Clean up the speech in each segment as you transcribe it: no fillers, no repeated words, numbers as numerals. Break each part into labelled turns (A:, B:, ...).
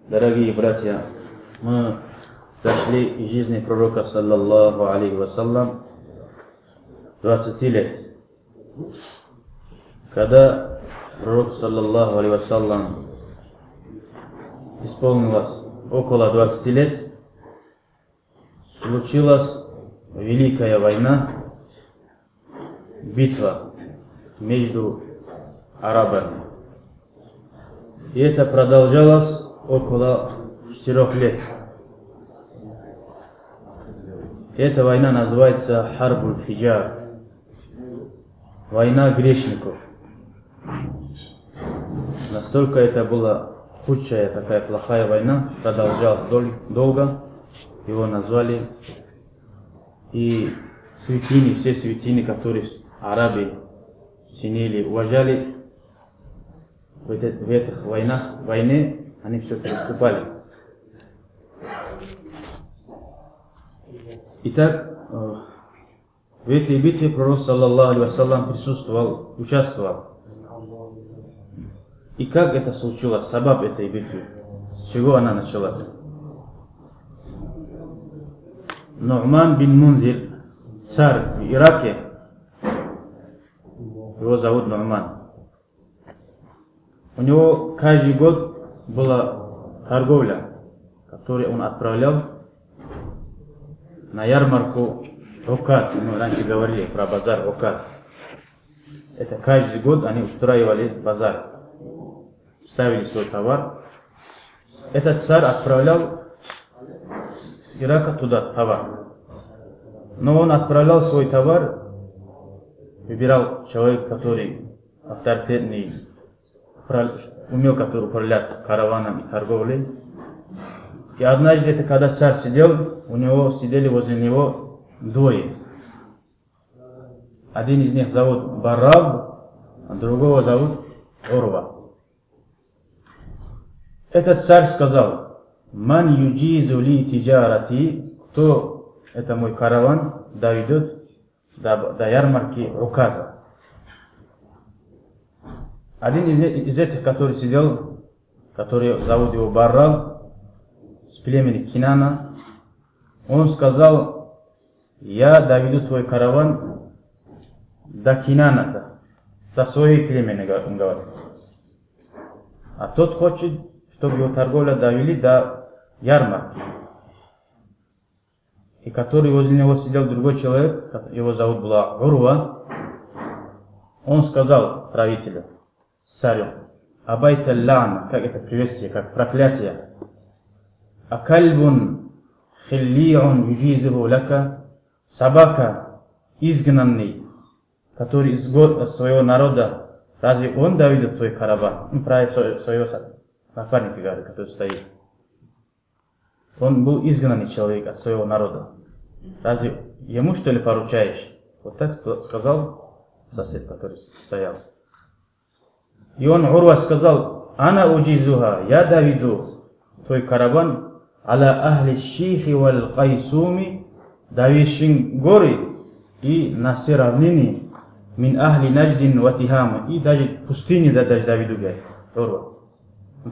A: Дорогие братья, мы дошли из жизни пророка, саллаллаху алейхи вассалям, 20 лет. Когда пророк, саллаллаху алейхи вассалям, исполнилось около 20 лет, случилась Великая война, битва между арабами. И это продолжалось около 4 лет. Эта война называется Харбуль Фиджар, война грешников. Настолько это была худшая, такая плохая война, продолжалась долго. Его назвали. И святыни, все святыни, которые арабы ценили, уважали, в этих войне они все приступали. Итак, в этой битве пророк, саллаллаху алейхи вассалям, присутствовал, участвовал. И как это случилось, сабаб этой битвы, с чего она началась? Ну'ман бин Мунзир, царь в Ираке, его зовут Ну'ман. У него каждый год была торговля, которую он отправлял на ярмарку Оказ. Мы раньше говорили про базар Оказ. Это каждый год они устраивали базар, ставили свой товар. Этот царь отправлял с Ирака туда товар. Но он отправлял свой товар, выбирал человек, который авторитетный, умел, который управлять караваном и торговлей. И однажды, это когда царь сидел, сидели возле него двое. Один из них зовут Бараб, а другого зовут Урва. Этот царь сказал: «Ман юджизу ли тиджарати», кто это мой караван доведет до ярмарки Указа. Один из этих, который сидел, который зовут его Барраб, с племени Кинана, он сказал: «Я доведу твой караван до Кинана, до своей племени», он говорит. А тот хочет, чтобы его торговля довели до ярмарки. И который возле него сидел другой человек, его зовут была Урва, он сказал правителю, царю: «Абайта лана», как это приветствие, как проклятие. «Акальбун хиллиун юджизуху лака», собака, изгнанный, который из своего народа, разве он доведет твой караван? Он про своего напарника говорит, который стоит. Он был изгнанный человек от своего народа. Разве ему, что ли, поручаешь? Вот так сказал сосед, который стоял. И он, Урва, сказал: «Ана уджизуха», я доведу твой караван, аля ахли шихи валь кайсуми, довещин горы и на все равнины, мин ахли надждин ва тихама, и даже пустыни даже доведу, говорит Урва.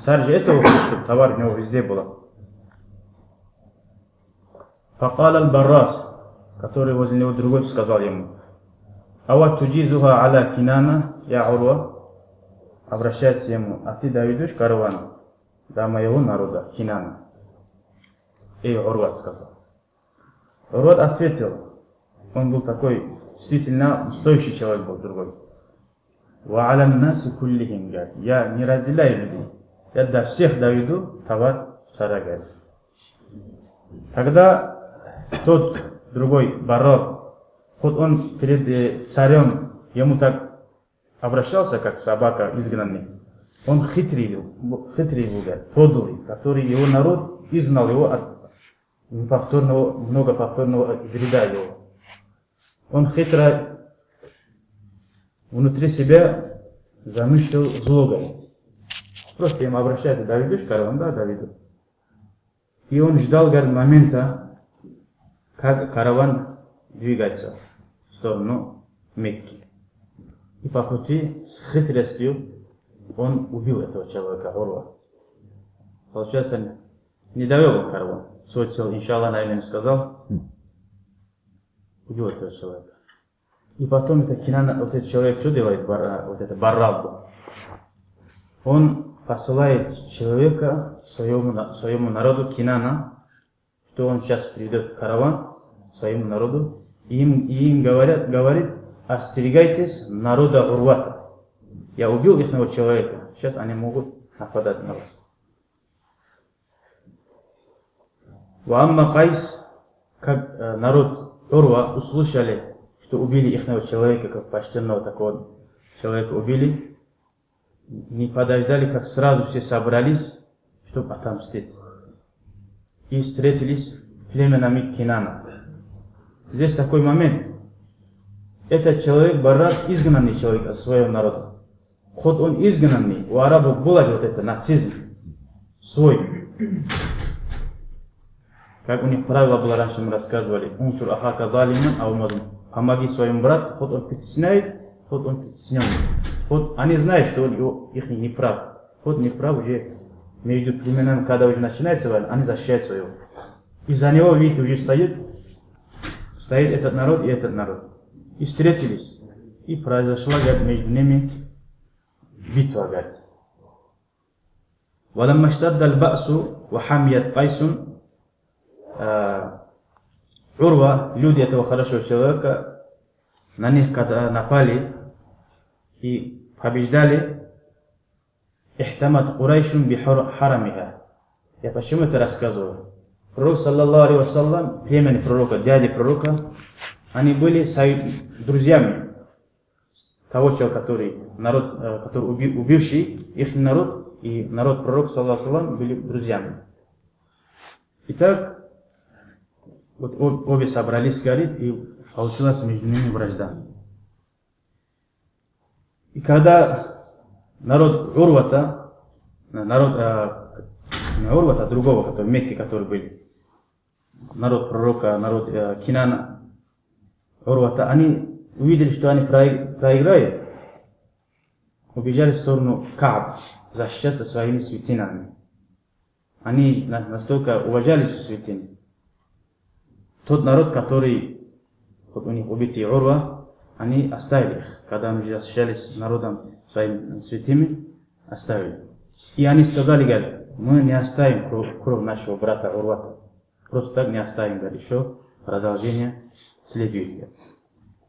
A: Царь же этого хочет, чтобы товар у него везде было. Факал аль-Баррас, который возле него другой, сказал ему: «Ава туджизуха аля Кинана, я Урва», обращается ему: «А ты доведешь караван до моего народа, Кинана?» И Урва сказал. Урва ответил, он был такой действительно стоящий человек был другой: «Ва аля наси куллихим», я не разделяю людей, я до всех доведу товар царя, говорит. Когда тот другой Барраб, хоть он перед царем ему так обращался, как собака изгнанный, он хитрый был, подлый, который его народ изгнал его от многоповторного вреда его. Он хитро внутри себя замыслил зло. Просто ему обращается: «Доведешь караван?» «Да, доведу». И он ждал, говорит, момента, как караван двигается в сторону Мекки. И по пути с хитростью он убил этого человека, Урва. получается, не довел караван. Свой цель, иншаллах, наверное, сказал, убил этого человека. И потом это Кинана, вот этот человек что делает, вот это Баррабу? Он посылает человека своему народу Кинана, что он сейчас приведет караван своему народу, и им говорит, остерегайтесь народа Урвата. Я убил их человека, сейчас они могут нападать на вас. Ваамма Кайс, как народ Урва услышали, что убили их человека, как почтенного такого человека убили, не подождали, как сразу все собрались, чтобы отомстить. И встретились племенами Кинана. Здесь такой момент. Этот человек, Барраб, изгнанный человек от своего народа. Хоть он изгнанный, у арабов был вот это нацизм свой. Как у них правило было, раньше мы рассказывали, «Унсур ахака залиман аумазм». Помоги своему брату, хоть он притесняет, хоть он притесненный. Вот они знают, что он их не прав. Вот не прав уже между племенами, когда уже начинается война, они защищают своего. И за него, видите, уже стоит этот народ и этот народ. И встретились. И произошла, говорит, между ними битва, говорит. وَلَمَّا اشْتَدَّ الْبَأْسُ وَحَمِيَتْ قَيْسٌ. Урва, люди этого хорошего человека, на них когда напали и побеждали, ихтамат Курайшун бихарамиха. Я почему это рассказываю? Пророк, саллаллаху алейхи вассалам, племя пророка, дяди пророка, они были друзьями того человека, который убивший их народ, и народ пророка, саллаллаху алейхи вассалам, были друзьями. Итак, вот обе собрались, говорит, и получилась между ними вражда. И когда народ Урвата, не Урвата, другого, который в Мекке, который были, народ пророка, народ Кинана, Урвата, они увидели, что они проиграют, убежали в сторону Кааб, защищаться своими святинами. Они настолько уважали эти святыни. Тот народ, который, вот у них убитый Урва, они оставили их, когда они уже защищались народом своими святыми, оставили. И они сказали, говорят, мы не оставим кровь нашего брата Урвата. Просто так не оставим, говорят, еще продолжение следует. Говорят.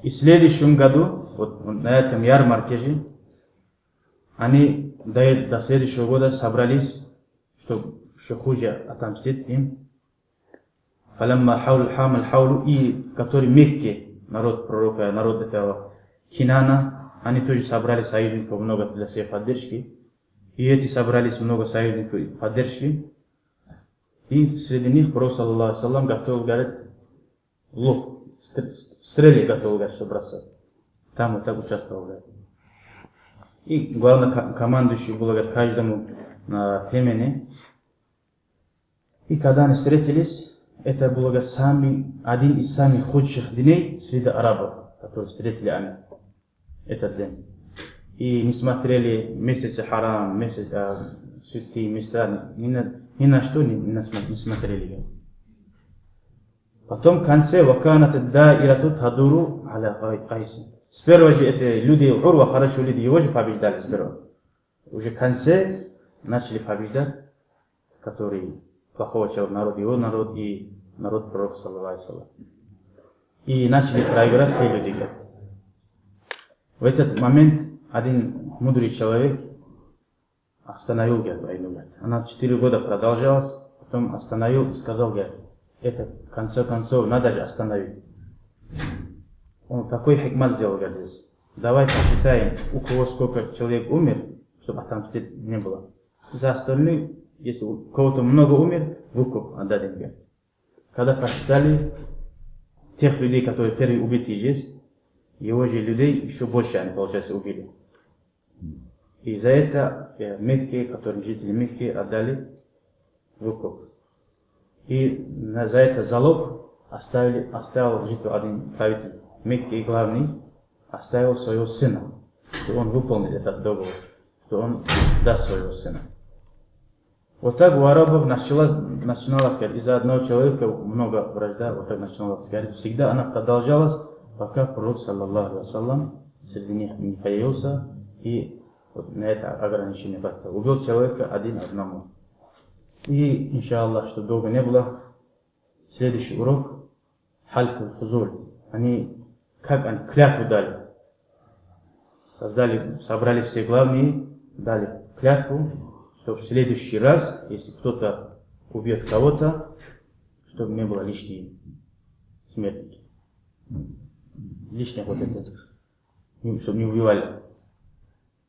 A: И в следующем году, вот на этом ярмарке же, они до следующего года собрались, чтобы еще хуже отомстить им. Фаламма хаул хаулу, и который Мекке, народ пророка, народ этого Кинана, они тоже собрали союзников много для своей поддержки. И эти собрались много союзников поддержки. И среди них пророк, саллаллаху алейхи вассалам, готов, говорит, лук, стрели готов, говорит, чтобы бросать. Там вот так участвовал, говорит. И главный командующий был, говорит, каждому племени. И когда они встретились, это был один из самых худших дней среди арабов, которые встретили они этот день. И не смотрели месяцы харам, святые места, ни на что не смотрели. Потом в конце ваканат даирату тадуру аля Кайс. Сперва же эти люди, Урва, хорошие люди, его же побеждали сперва. Уже в конце начали побеждать, которые плохого человека, народ, его народ и народ пророка, саллаллаху алейхи вассалам. И начали проиграть те люди. В этот момент один мудрый человек остановил войну. Она 4 года продолжалась, потом остановил и сказал, это в конце концов надо же остановить. Он такой хикмат сделал, здесь. Давай посчитаем, у кого сколько человек умер, чтобы отомстить не было. За остальные, если у кого-то много умер, выкуп отдадим. Когда посчитали тех людей, которые первые убиты здесь, его же людей еще больше они, получается, убили. И за это Мекке, которые жители Мекки, отдали выкуп. И за это залог оставил житель один правитель Мекки, главный, оставил своего сына, что он выполнит этот договор, что он даст своего сына. Вот так у арабов начиналось, из-за одного человека много вражда, вот так начиналось. Всегда она продолжалась, пока пророк, саллаллаху алейхи вассалям, среди них не появился, и вот на это ограничение поставил. Убил человека один одному. И, иншаллах, чтобы долго не было, следующий урок, хальф аль-фузуль. Как они клятву дали. Собрали все главные, дали клятву, что в следующий раз, если кто-то убьет кого-то, чтобы не было лишней смерти. Лишнее вот это, чтобы не убивали.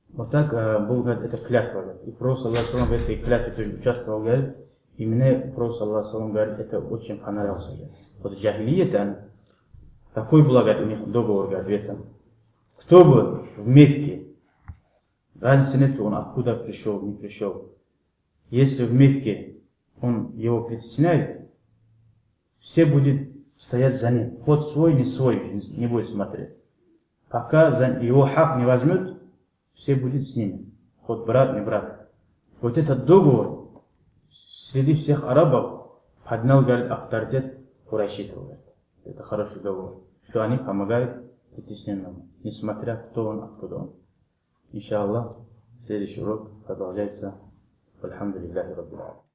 A: Вот так был, говорит, это клятва. И Пророк саллаллаху алейхи в этой клятве тоже участвовал, говорит. И мне Пророк саллаллаху алейхи говорит, это очень понравилось. Вот джахилия, такой был, говорит, у них договор, говорит, в этом. Кто бы в Мекке, разницы нет, он откуда пришел, не пришел. Если в Мекке он его притесняет, все будут стоять за ним. Хоть свой, не свой, не будет смотреть. Пока его хак не возьмет, все будут с ним. Хоть брат, не брат. Вот этот договор среди всех арабов поднял, говорит, авторитет Курайшитов. Это хороший договор. Что они помогают притесненному, несмотря кто он, откуда он. Иншаллах, следующий урок продолжается. Альхамдулиллахи раббил аламин.